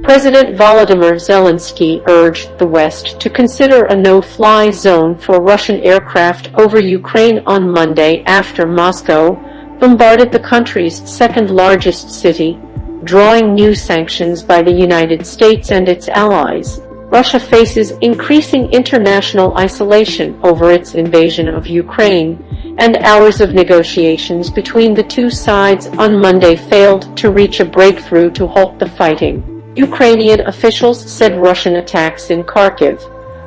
President Volodymyr Zelenskiy urged the West to consider a no-fly zone for Russian aircraft over Ukraine on Monday after Moscow bombarded the country's second-largest city, drawing new sanctions by the United States and its allies. Russia faces increasing international isolation over its invasion of Ukraine, and hours of negotiations between the two sides on Monday failed to reach a breakthrough to halt the fighting. Ukrainian officials said Russian attacks in Kharkiv,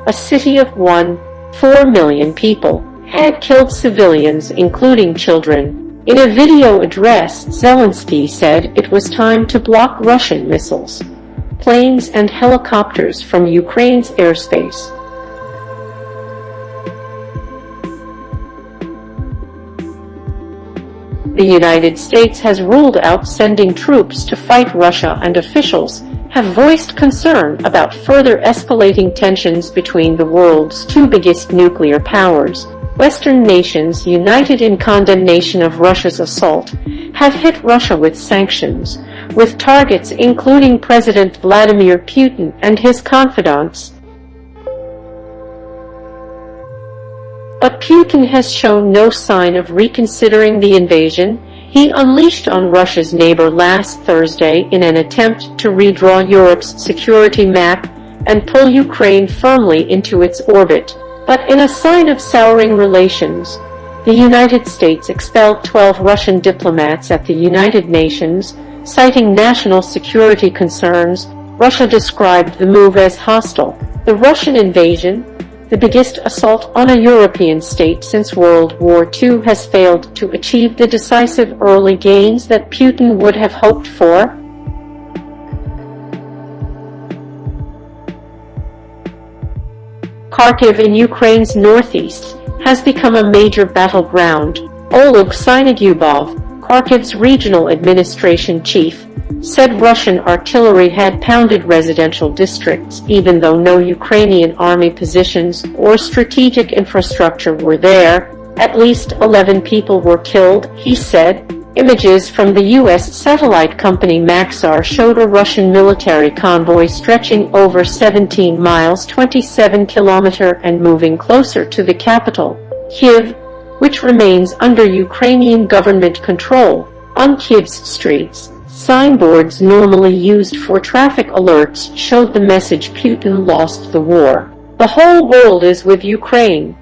a city of 1.4 million people, had killed civilians, including children. In a video address, Zelensky said it was time to block Russian missiles, planes and helicopters from Ukraine's airspace. The United States has ruled out sending troops to fight Russia, and officials have voiced concern about further escalating tensions between the world's two biggest nuclear powers. Western nations, united in condemnation of Russia's assault, have hit Russia with sanctions, with targets including President Vladimir Putin and his confidants. But Putin has shown no sign of reconsidering the invasion he unleashed on Russia's neighbor last Thursday in an attempt to redraw Europe's security map and pull Ukraine firmly into its orbit. But in a sign of souring relations, the United States expelled 12 Russian diplomats at the United Nations, citing national security concerns. Russia described the move as hostile. The Russian invasion, the biggest assault on a European state since World War II, has failed to achieve the decisive early gains that Putin would have hoped for. Kharkiv in Ukraine's northeast has become a major battleground. Oleg Synigyubov, Kharkiv's regional administration chief, said Russian artillery had pounded residential districts, even though no Ukrainian army positions or strategic infrastructure were there. At least 11 people were killed, he said. Images from the U.S. satellite company Maxar showed a Russian military convoy stretching over 17 miles 27 kilometers and moving closer to the capital, Kyiv, which remains under Ukrainian government control. On Kyiv's streets, signboards normally used for traffic alerts showed the message "Putin lost the war. The whole world is with Ukraine."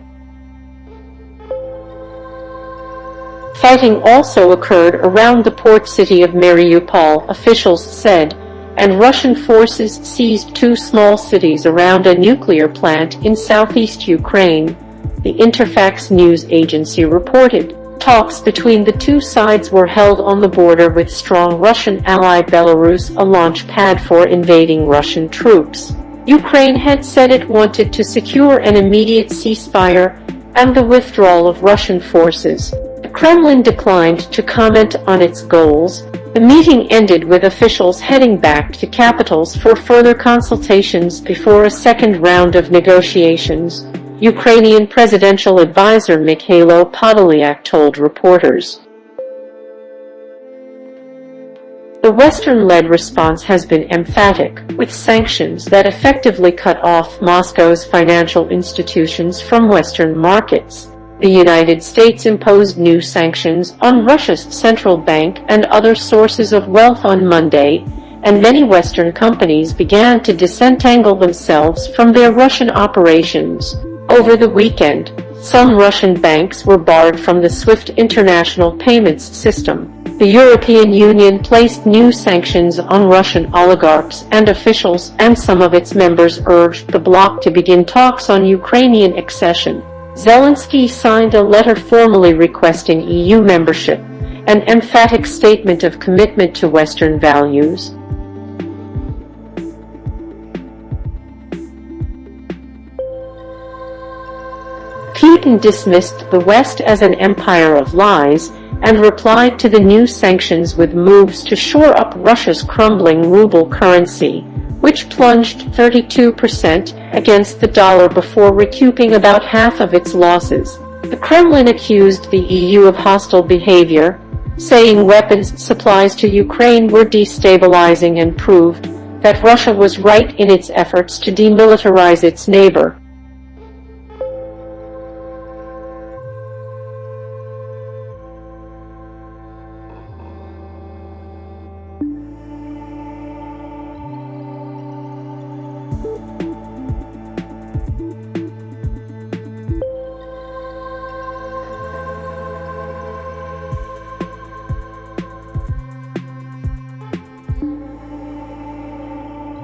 Fighting also occurred around the port city of Mariupol, officials said, and Russian forces seized two small cities around a nuclear plant in southeast Ukraine, the Interfax news agency reported. Talks between the two sides were held on the border with strong Russian ally Belarus, a launch pad for invading Russian troops. Ukraine had said it wanted to secure an immediate ceasefire and the withdrawal of Russian forces. The Kremlin declined to comment on its goals. The meeting ended with officials heading back to capitals for further consultations before a second round of negotiations, Ukrainian presidential advisor Mikhailo Podolyak told reporters. The Western-led response has been emphatic, with sanctions that effectively cut off Moscow's financial institutions from Western markets. The United States imposed new sanctions on Russia's central bank and other sources of wealth on Monday, and many Western companies began to disentangle themselves from their Russian operations. Over the weekend, some Russian banks were barred from the SWIFT international payments system. The European Union placed new sanctions on Russian oligarchs and officials, and some of its members urged the bloc to begin talks on Ukrainian accession. Zelensky signed a letter formally requesting EU membership, an emphatic statement of commitment to Western values. Putin dismissed the West as an empire of lies and replied to the new sanctions with moves to shore up Russia's crumbling ruble currency, which plunged 32% against the dollar before recouping about half of its losses. The Kremlin accused the EU of hostile behavior, saying weapons supplies to Ukraine were destabilizing, and proved that Russia was right in its efforts to demilitarize its neighbor.